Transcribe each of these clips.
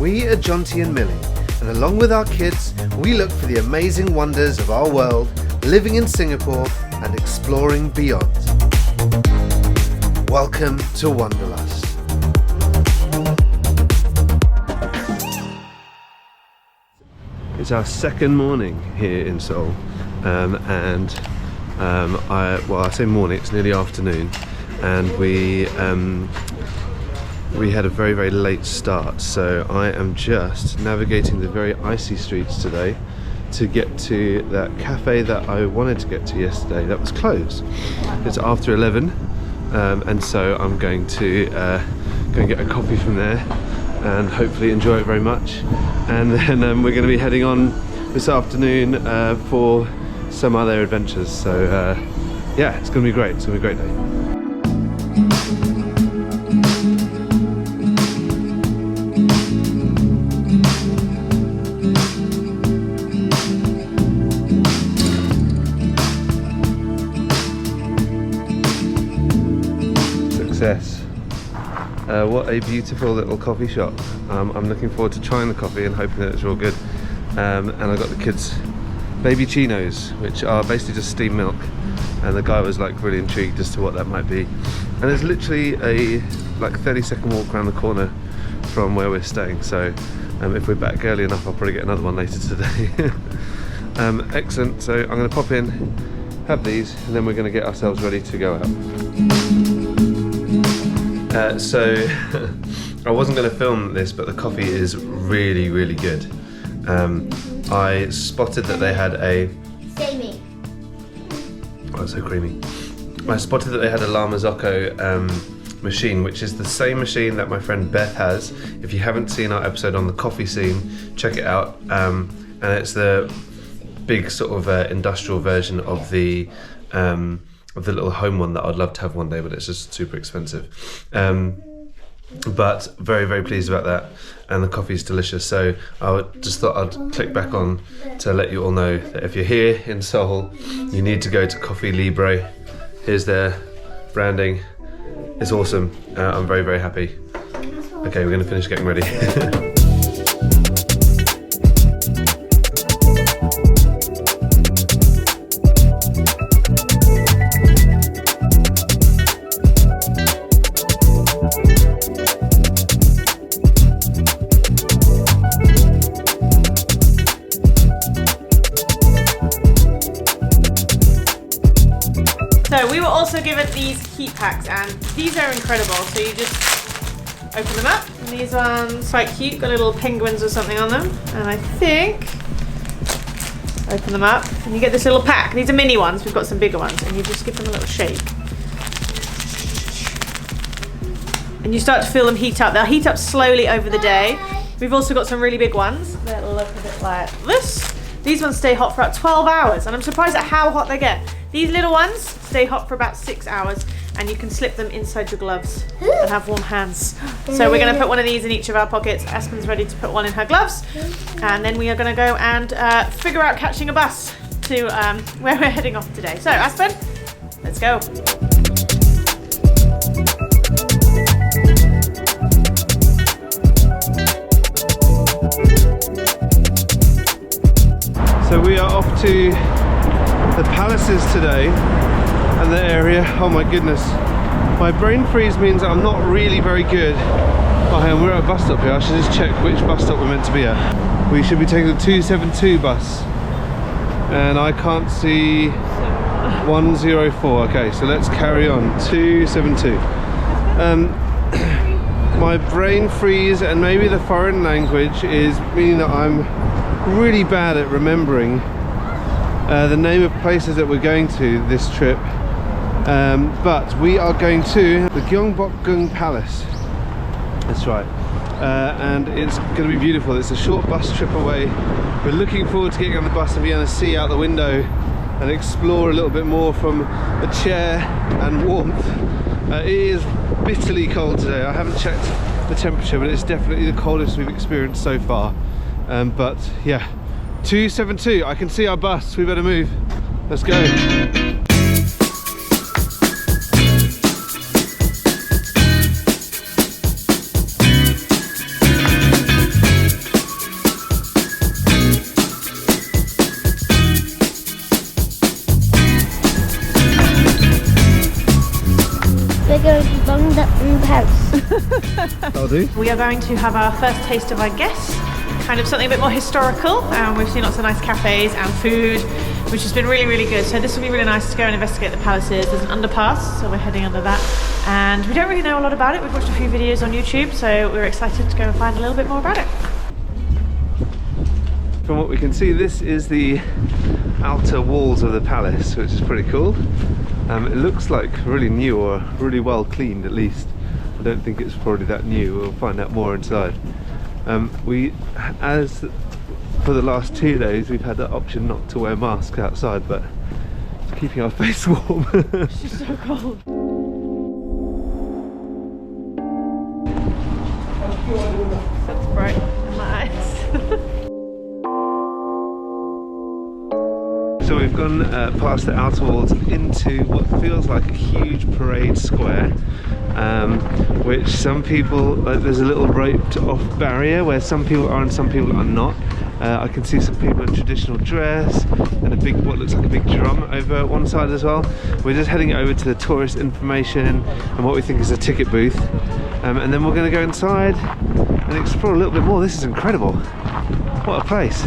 We are Jonty and Millie, and along with our kids, we look for the amazing wonders of our world, living in Singapore and exploring beyond. Welcome to Wanderlust. It's our second morning here in Seoul, I say morning, it's nearly afternoon, and we had a very, very late start, so I am just navigating the very icy streets today to get to that cafe that I wanted to get to yesterday that was closed. It's after 11, and so I'm going to go and get a coffee from there and hopefully enjoy it very much. And then we're going to be heading on this afternoon for some other adventures. So yeah, it's going to be great. It's going to be a great day. What a beautiful little coffee shop. I'm looking forward to trying the coffee and hoping that it's real good. And I got the kids baby chinos, which are basically just steamed milk, and the guy was like really intrigued as to what that might be. And it's literally a like 30-second walk around the corner from where we're staying, so if we're back early enough I'll probably get another one later today. Excellent, so I'm going to pop in, have these, and then we're going to get ourselves ready to go out. So I wasn't going to film this, but the coffee is really, really good. I spotted that they had a... Steamy. Oh, it's so creamy. I spotted that they had a La Marzocco machine, which is the same machine that my friend Beth has. If you haven't seen our episode on the coffee scene, check it out. And it's the big sort of industrial version of the little home one that I'd love to have one day, but it's just super expensive. But very, very pleased about that, and the coffee's delicious. So I just thought I'd click back on to let you all know that if you're here in Seoul, you need to go to Coffee Libre. Here's their branding. It's awesome. I'm very, very happy. Okay, we're going to finish getting ready. So we were also given these heat packs, and these are incredible. So you just open them up, and these ones quite cute, got little penguins or something on them. And I think, open them up, and you get this little pack. These are mini ones, we've got some bigger ones, and you just give them a little shake. And you start to feel them heat up. They'll heat up slowly over the day. We've also got some really big ones that look a bit like this. These ones stay hot for about 12 hours, and I'm surprised at how hot they get. These little ones stay hot for about 6 hours, and you can slip them inside your gloves and have warm hands. So we're going to put one of these in each of our pockets. Aspen's ready to put one in her gloves, and then we are going to go and figure out catching a bus to where we're heading off today. So Aspen, let's go. So we are off to the palaces today and the area. Oh my goodness, my brain freeze means that I'm not really very good. Oh, hang on, we're at a bus stop here. I should just check which bus stop we're meant to be at. We should be taking the 272 bus, and I can't see 104. Okay, so let's carry on. 272. My brain freeze and maybe the foreign language is meaning that I'm really bad at remembering the name of places that we're going to this trip, but we are going to the Gyeongbokgung Palace. That's right, and it's going to be beautiful. It's a short bus trip away. We're looking forward to getting on the bus and being able to see out the window and explore a little bit more from a chair and warmth. It is bitterly cold today. I haven't checked the temperature, but it's definitely the coldest we've experienced so far. But yeah, 272, I can see our bus, we better move. Let's go. That'll do. We are going to have our first taste of our guests, kind of something a bit more historical. We've seen lots of nice cafes and food, which has been really, really good. So this will be really nice to go and investigate the palaces. There's an underpass, so we're heading under that. And we don't really know a lot about it. We've watched a few videos on YouTube, so we're excited to go and find a little bit more about it. From what we can see, this is the outer walls of the palace, which is pretty cool. It looks like really new, or really well cleaned at least. I don't think it's probably that new. We'll find out more inside. As for the last 2 days, we've had the option not to wear masks outside, but it's keeping our face warm. It's just so cold. That's bright in my eyes. So we've gone past the outer walls into what feels like a huge parade square, which some people, there's a little roped off barrier where some people are and some people are not. I can see some people in traditional dress and a big, what looks like a big drum over one side as well. We're just heading over to the tourist information and what we think is a ticket booth, and then we're going to go inside and explore a little bit more. This is incredible. What a place.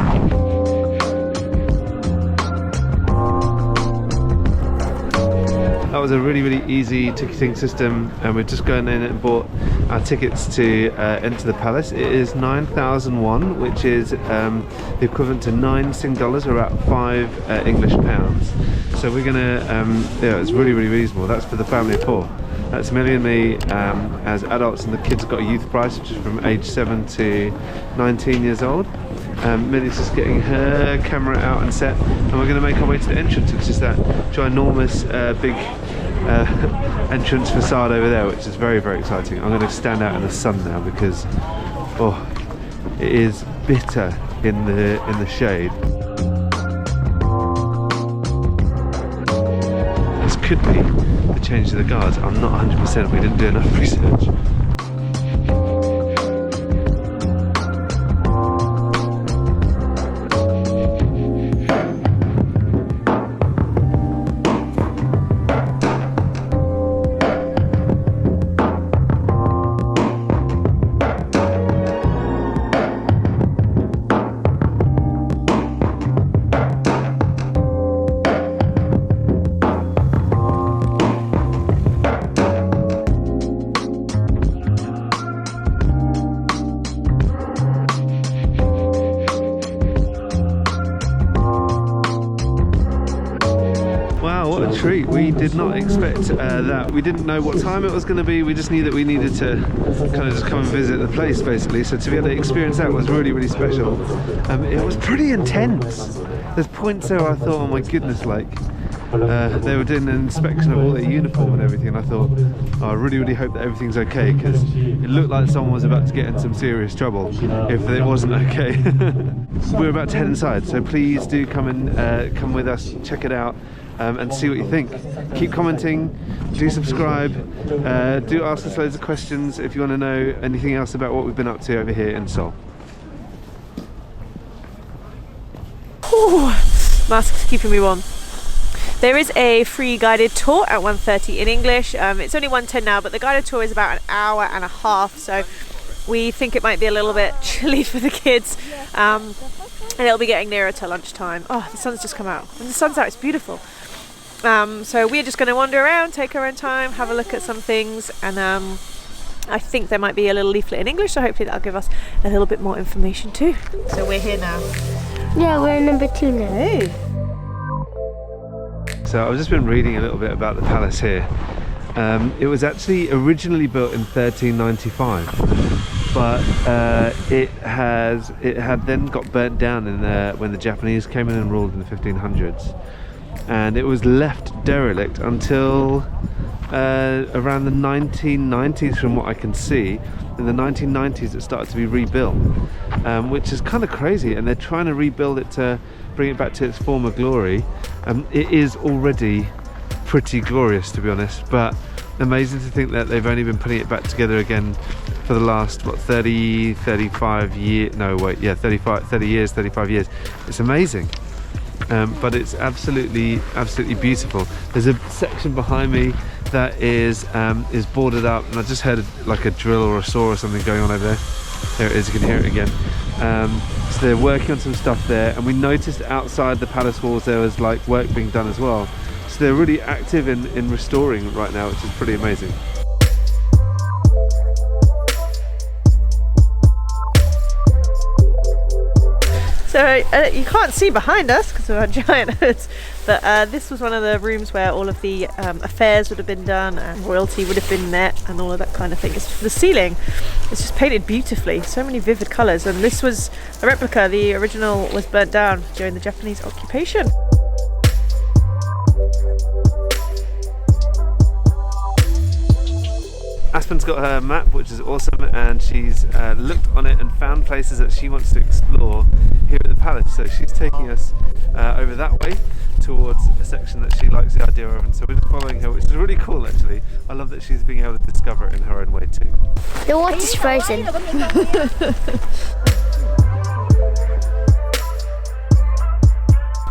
That was a really, really easy ticketing system, and we're just going in and bought our tickets to enter the palace. It is 9,000 won, which is the equivalent to 9 Sing dollars, or about 5 English pounds. So we're gonna, yeah, it's really, really reasonable. That's for the family of 4. That's Millie and me as adults, and the kids have got a youth price, which is from age 7 to 19 years old. Millie's just getting her camera out and set, and we're going to make our way to the entrance, which is that ginormous big entrance facade over there, which is very, very exciting. I'm going to stand out in the sun now because, oh, it is bitter in the shade. This could be the change of the guards. I'm not 100%. We didn't do enough research. Treat. We did not expect that. We didn't know what time it was going to be. We just knew that we needed to kind of just come and visit the place, basically. So to be able to experience that was really, really special. It was pretty intense. There's points there where I thought, oh my goodness, like they were doing an inspection of all their uniform and everything, and I thought, oh, I really, really hope that everything's okay, because it looked like someone was about to get in some serious trouble if it wasn't okay. We're about to head inside, so please do come and come with us, check it out. And see what you think. Keep commenting, do subscribe, do ask us loads of questions if you want to know anything else about what we've been up to over here in Seoul. Ooh, mask's keeping me warm. There is a free guided tour at 1:30 in English. It's only 1:10 now, but the guided tour is about an hour and a half, so we think it might be a little bit chilly for the kids. And it'll be getting nearer to lunchtime. Oh, the sun's just come out. When the sun's out, it's beautiful. So we're just going to wander around, take our own time, have a look at some things, and I think there might be a little leaflet in English, so hopefully that'll give us a little bit more information too. So we're here now. Yeah, we're number 2 now. Hey. So I've just been reading a little bit about the palace here. It was actually originally built in 1395, but it had then got burnt down when the Japanese came in and ruled in the 1500s, and it was left derelict until around the 1990s, from what I can see. In the 1990s it started to be rebuilt, which is kind of crazy, and they're trying to rebuild it to bring it back to its former glory. It is already pretty glorious, to be honest, but amazing to think that they've only been putting it back together again for the last, what, 30 years, 35 years. It's amazing. But it's absolutely beautiful. There's a section behind me that is boarded up, and I just heard like a drill or a saw or something going on over there. There it is, you can hear it again. So they're working on some stuff there, and we noticed outside the palace walls there was like work being done as well. So they're really active in restoring right now, which is pretty amazing. So you can't see behind us because of our giant hoods, but this was one of the rooms where all of the affairs would have been done and royalty would have been met and all of that kind of thing. It's the ceiling, it's just painted beautifully, so many vivid colours, and this was a replica. The original was burnt down during the Japanese occupation. Aspen's got her map, which is awesome, and she's looked on it and found places that she wants to explore here at the palace. So she's taking us over that way towards a section that she likes the idea of, and so we're just following her, which is really cool actually. I love that she's being able to discover it in her own way too. The water's frozen.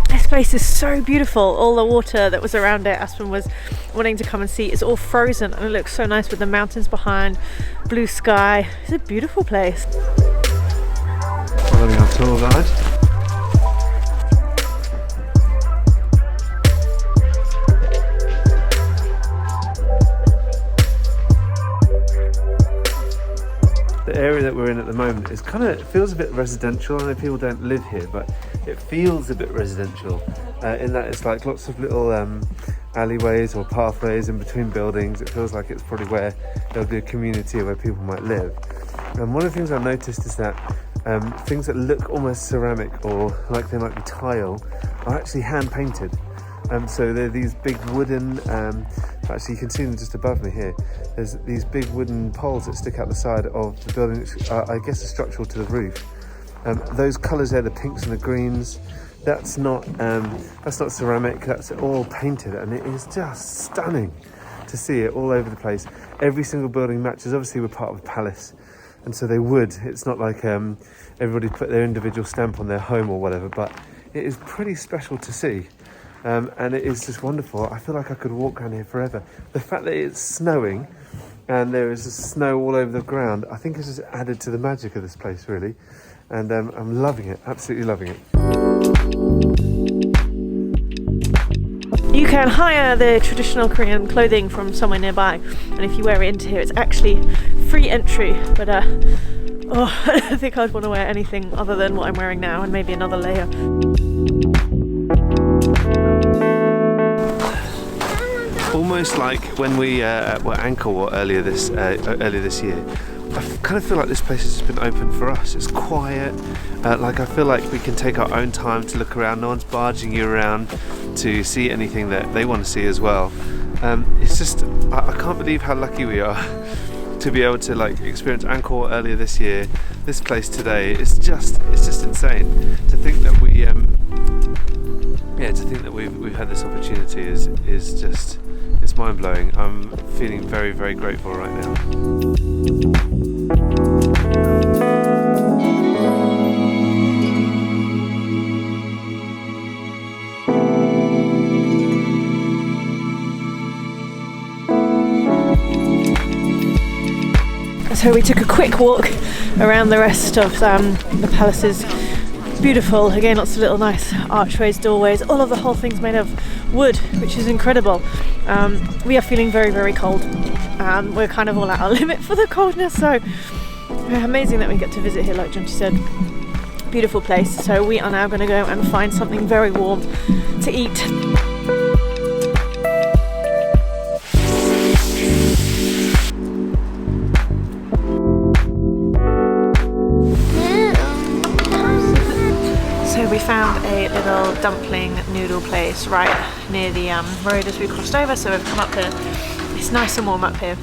This place is so beautiful. All the water that was around it, Aspen was wanting to come and see, it's all frozen, and it looks so nice with the mountains behind, blue sky. It's a beautiful place. Following our tour guide. The area that we're in at the moment is it feels a bit residential. I know people don't live here, but it feels a bit residential in that it's like lots of little alleyways or pathways in between buildings. It feels like it's probably where there'll be a community where people might live. And one of the things I've noticed is that things that look almost ceramic or like they might be tile are actually hand painted. So they're these big wooden, actually you can see them just above me here, there's these big wooden poles that stick out the side of the building, which I guess are structural to the roof. Those colours there, the pinks and the greens, that's not ceramic, that's all painted, and it is just stunning to see it all over the place. Every single building matches. Obviously we're part of a palace, and so they would. It's not like everybody put their individual stamp on their home or whatever, but it is pretty special to see. And it is just wonderful. I feel like I could walk around here forever. The fact that it's snowing and there is snow all over the ground, I think has just added to the magic of this place, really. And I'm loving it, absolutely loving it. You can hire the traditional Korean clothing from somewhere nearby, and if you wear it into here, it's actually free entry. But I don't think I'd want to wear anything other than what I'm wearing now, and maybe another layer. Almost like when we were at Angkor Wat earlier this year, I kind of feel like this place has just been open for us. It's quiet, like I feel like we can take our own time to look around. No one's barging you around to see anything that they want to see as well. It's just, I can't believe how lucky we are to be able to like experience Angkor Wat earlier this year. This place today, it's just insane. To think that we've had this opportunity is just, it's mind-blowing. I'm feeling very, very grateful right now. So we took a quick walk around the rest of the palaces. Beautiful, again, lots of little nice archways, doorways, all of the whole thing's made of wood, which is incredible. We are feeling very, very cold. We're kind of all at our limit for the coldness, so amazing that we get to visit here, like Jonty said. Beautiful place. So we are now going to go and find something very warm to eat. We found a little dumpling noodle place right near the road as we crossed over, so we've come up here. It's nice and warm up here.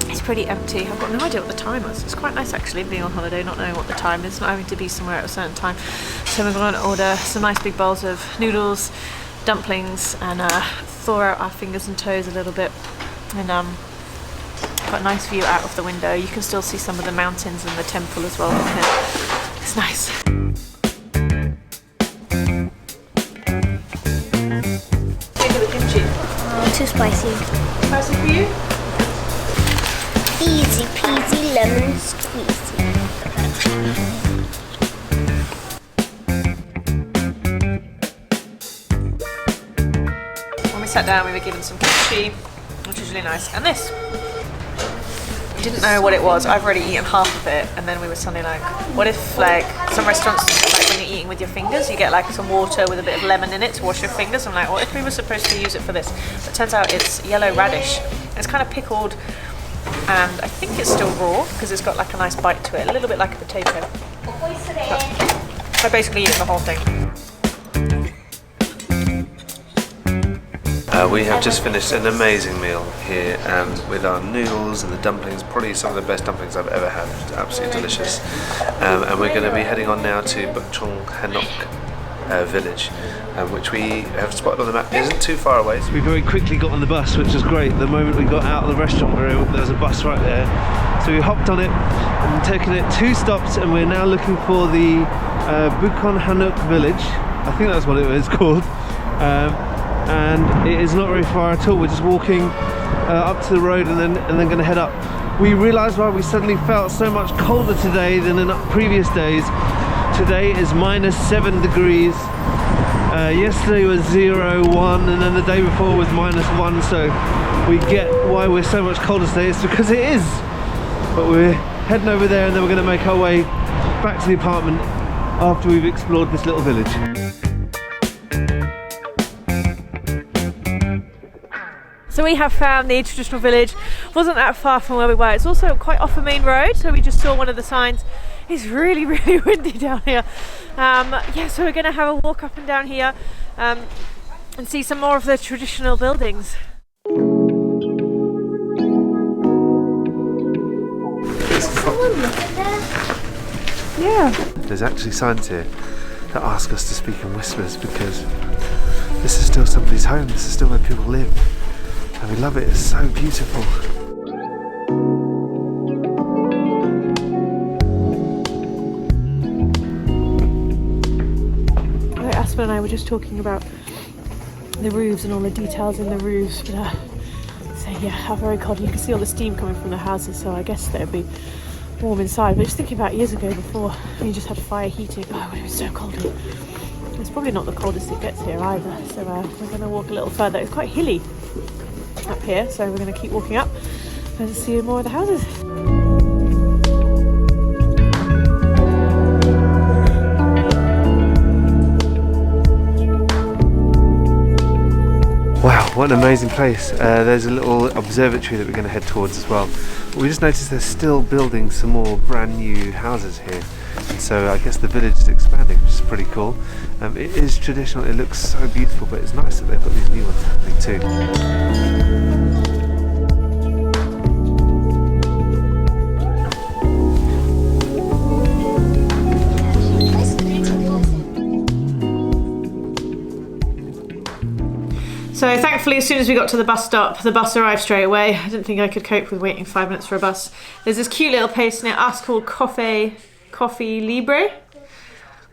It's pretty empty. I've got no idea what the time is. It's quite nice actually being on holiday, not knowing what the time is, not having to be somewhere at a certain time. So we're going to order some nice big bowls of noodles, dumplings, and thaw out our fingers and toes a little bit. And got a nice view out of the window. You can still see some of the mountains and the temple as well from here. It's nice. Too spicy. Spicy for you? Easy peasy lemon squeezy. When we sat down, we were given some kimchi, which was really nice, and this. We didn't know what it was. I've already eaten half of it, and then we were suddenly like, what if like some restaurants, like when you're eating with your fingers, you get like some water with a bit of lemon in it to wash your fingers. I'm like, what if we were supposed to use it for this? But it turns out it's yellow radish. It's kind of pickled, and I think it's still raw because it's got like a nice bite to it, a little bit like a potato. But I basically eaten the whole thing. We have just finished an amazing meal here with our noodles and the dumplings, probably some of the best dumplings I've ever had, absolutely delicious. And we're going to be heading on now to Bukchon Hanok Village, which we have spotted on the map isn't too far away. So we very quickly got on the bus, which was great. The moment we got out of the restaurant, there was a bus right there. So we hopped on it and taken it 2 stops, and we're now looking for the Bukchon Hanok Village. I think that's what it was called. And it is not very far at all. We're just walking up to the road and then going to head up. We realised why we suddenly felt so much colder today than in previous days. Today is -7 degrees. Yesterday was 0, 1, and then the day before was -1. So we get why we're so much colder today. It's because it is. But we're heading over there, and then we're going to make our way back to the apartment after we've explored this little village. So we have found the traditional village. Wasn't that far from where we were. It's also quite off a main road, so we just saw one of the signs. It's really, really windy down here. Yeah, so we're going to have a walk up and down here and see some more of the traditional buildings. Yeah. There's actually signs here that ask us to speak in whispers because this is still somebody's home. This is still where people live. And we love it, it's so beautiful. Aspen and I were just talking about the roofs and all the details in the roofs. But, so yeah, how very cold. You can see all the steam coming from the houses, so I guess they'd be warm inside. But just thinking about years ago before you just had fire heating, oh, it would have been so cold. It's probably not the coldest it gets here either. So we're going to walk a little further. It's quite hilly up here, so we're going to keep walking up and see more of the houses. Wow, what an amazing place. There's a little observatory that we're going to head towards as well. But we just noticed they're still building some more brand new houses here. And so I guess the village is expanding, which is pretty cool. It is traditional, it looks so beautiful, but it's nice that they've got these new ones happening too. So thankfully, as soon as we got to the bus stop, the bus arrived straight away. I didn't think I could cope with waiting 5 minutes for a bus. There's this cute little place near us called Coffee Libre,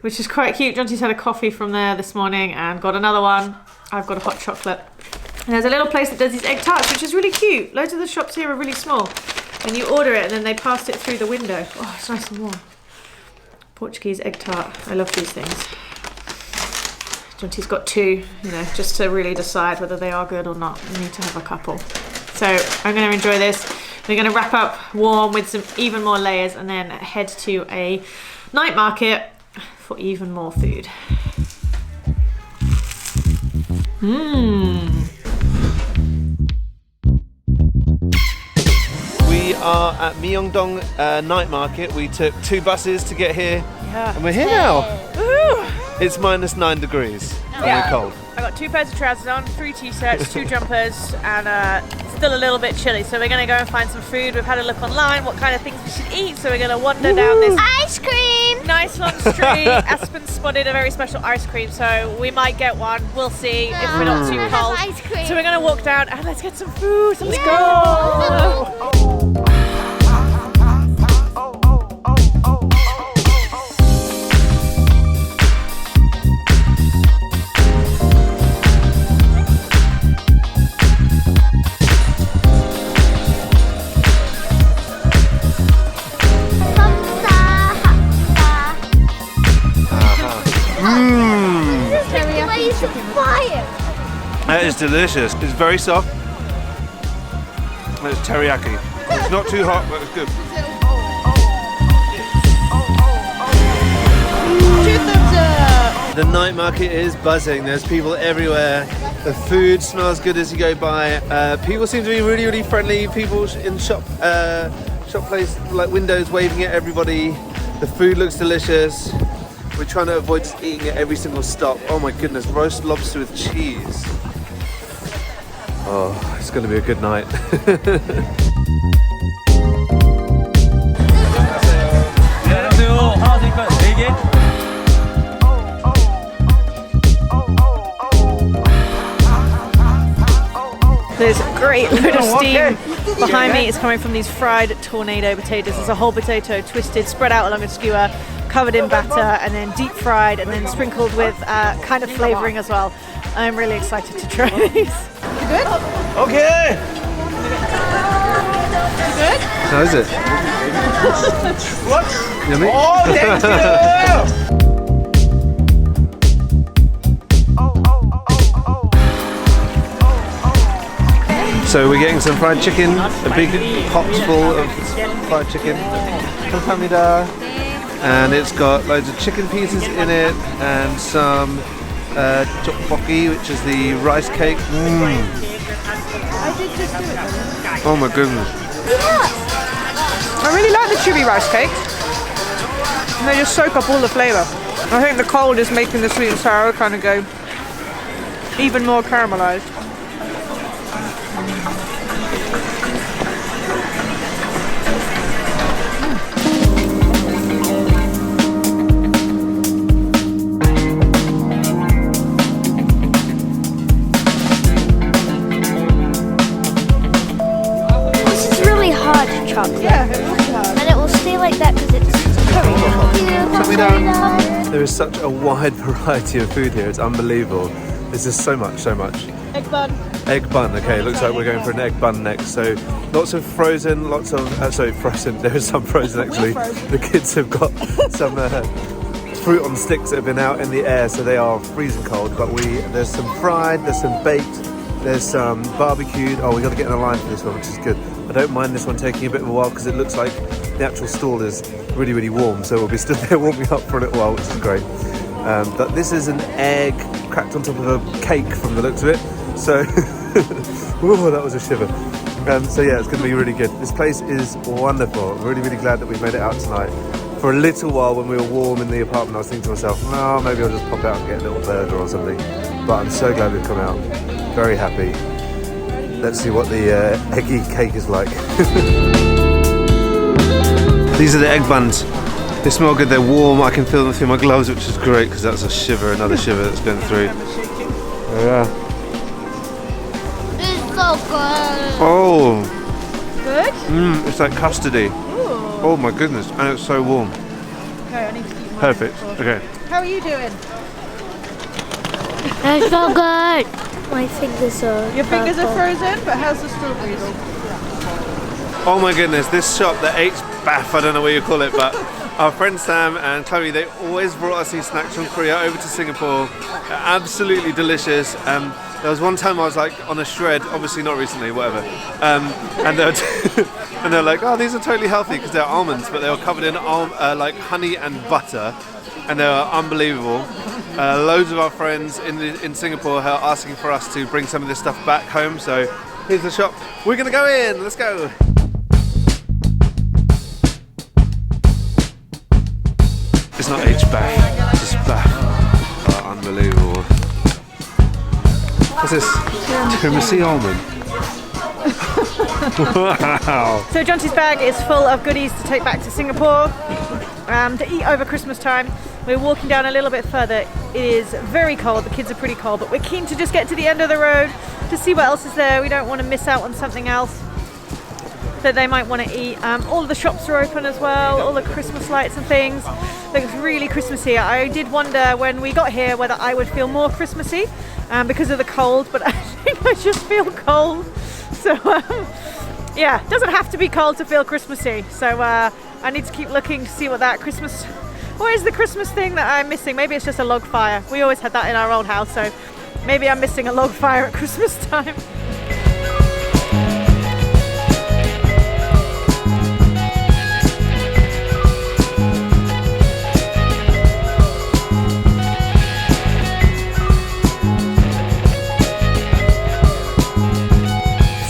which is quite cute. Jonty's had a coffee from there this morning and got another one. I've got a hot chocolate. And there's a little place that does these egg tarts, which is really cute. Loads of the shops here are really small. And you order it and then they pass it through the window. Oh, it's nice and warm. Portuguese egg tart. I love these things. Jonty's got 2, you know, just to really decide whether they are good or not. You need to have a couple. So I'm going to enjoy this. We're going to wrap up warm with some even more layers and then head to a night market for even more food. We are at Myeongdong night market. We took 2 buses to get here. Yeah. And we're here now. Ooh. It's -9 degrees and we're cold. I got 2 pairs of trousers on, 3 t-shirts, 2 jumpers, and still a little bit chilly. So we're going to go and find some food. We've had a look online what kind of things we should eat. So we're going to wander down this Ice cream! nice long street. Aspen spotted a very special ice cream, so we might get one. We'll see if we're not too cold. Ice cream. So we're going to walk down and let's get some food. Let's go! It is delicious. It's very soft. And it's teriyaki. It's not too hot, but it's good. The night market is buzzing. There's people everywhere. The food smells good as you go by. People seem to be really, really friendly. People in shop place, like windows, waving at everybody. The food looks delicious. We're trying to avoid just eating at every single stop. Oh my goodness, roast lobster with cheese. Oh, it's going to be a good night. There's a great load of steam behind me. It's coming from these fried tornado potatoes. There's a whole potato twisted, spread out along a skewer, covered in batter, and then deep fried, and then sprinkled with kind of flavouring as well. I'm really excited to try these. You good? Okay. You good? How is it? What? Yummy? Oh, thank you! So we're getting some fried chicken, a big pot full of fried chicken. Kamsahamnida. And it's got loads of chicken pieces in it and some Gyeongbokgung, which is the rice cake. Oh my goodness. I really like the chewy rice cakes. And they just soak up all the flavour. I think the cold is making the sweet and sour kind of go even more caramelised. Chocolate. Yeah, it will be hard. And it will stay like that because it's curry. There is such a wide variety of food here, it's unbelievable. There's just so much. Egg bun. Egg bun, okay, looks like we're going for an egg bun next. So lots of frozen, frozen, there is some frozen actually. The kids have got some fruit on sticks that have been out in the air, so they are freezing cold, but there's some fried, there's some baked, there's some barbecued. Oh, we got to get in a line for this one, which is good. I don't mind this one taking a bit of a while because it looks like the actual stall is really, really warm, so we'll be stood there warming up for a little while, which is great. But this is an egg cracked on top of a cake from the looks of it, so ooh, that was a shiver. So yeah, it's going to be really good. This place is wonderful. I'm really, really glad that we made it out tonight. For a little while when we were warm in the apartment, I was thinking to myself, oh, maybe I'll just pop out and get a little burger or something. But I'm so glad we've come out. Very happy. Let's see what the eggy cake is like. These are the egg buns. They smell good, they're warm, I can feel them through my gloves, which is great because that's a shiver, another shiver that's going through. Yeah. It's so good. Oh. Good? It's like custardy. Ooh. Oh my goodness, and it's so warm. Okay, I need to keep mine. Perfect, okay. How are you doing? It's so good. My fingers are Your fingers are purple. frozen, but how's the strawberries? Oh my goodness, this shop, the H-Bath, I don't know what you call it, but our friend Sam and Chloe, they always brought us these snacks from Korea over to Singapore. They're absolutely delicious. There was one time I was like on a shred, obviously not recently, whatever, and they're like, oh, these are totally healthy because they're almonds, but they were covered in like honey and butter, and they were unbelievable. Loads of our friends in Singapore are asking for us to bring some of this stuff back home, so here's the shop. We're gonna go in, let's go. It's not H-Bath, it's just Bath. Oh, unbelievable. What's this? Tiramisu almond. Wow. So Jonty's bag is full of goodies to take back to Singapore to eat over Christmas time. We're walking down a little bit further. It is very cold, the kids are pretty cold, but we're keen to just get to the end of the road to see what else is there. We don't want to miss out on something else that they might want to eat. All of the shops are open as well, all the Christmas lights and things. Looks really Christmassy. I did wonder when we got here whether I would feel more Christmassy because of the cold, but I think I just feel cold. So yeah, it doesn't have to be cold to feel Christmassy. So I need to keep looking to see what that Christmas, what is the Christmas thing that I'm missing? Maybe it's just a log fire. We always had that in our old house, so Maybe I'm missing a log fire at Christmas time.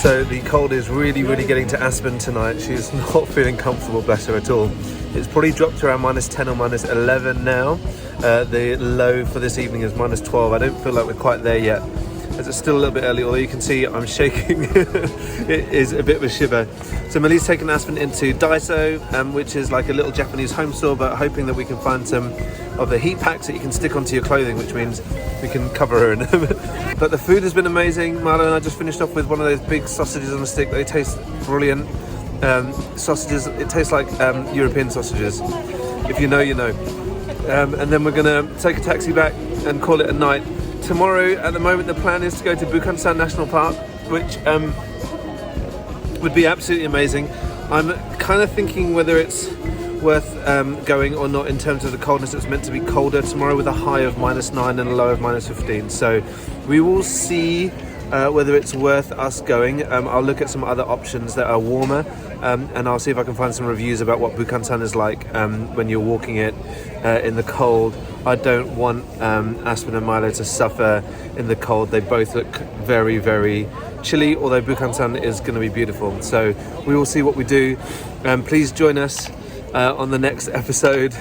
So the cold is really getting to Aspen tonight. She's not feeling comfortable, bless her, at all. It's probably dropped to around -10 or -11 now. The low for this evening is -12. I don't feel like we're quite there yet, as it's still a little bit early, although you can see I'm shaking. It is a bit of a shiver. So Millie's taken Aspen into Daiso, which is like a little Japanese home store, but hoping that we can find some of the heat packs that you can stick onto your clothing, which means we can cover her in them. But the food has been amazing. Marlo and I just finished off with one of those big sausages on a stick. They taste brilliant. Sausages, it tastes like European sausages. If you know, you know. And then we're gonna take a taxi back and call it a night. Tomorrow, at the moment, the plan is to go to Bukchon National Park, which would be absolutely amazing. I'm kind of thinking whether it's worth going or not in terms of the coldness. It's meant to be colder tomorrow with a high of -9 and a low of -15. So we will see whether it's worth us going. I'll look at some other options that are warmer, and I'll see if I can find some reviews about what Bukchon is like when you're walking it in the cold. I don't want Aspen and Milo to suffer in the cold. They both look very chilly, although Bukchon is going to be beautiful. So we will see what we do. Please join us on the next episode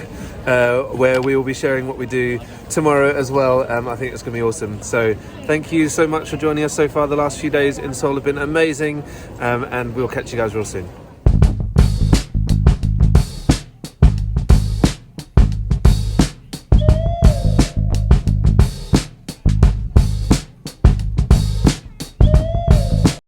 where we will be sharing what we do tomorrow as well. I think it's going to be awesome. So thank you so much for joining us so far. The last few days in Seoul have been amazing, and we'll catch you guys real soon.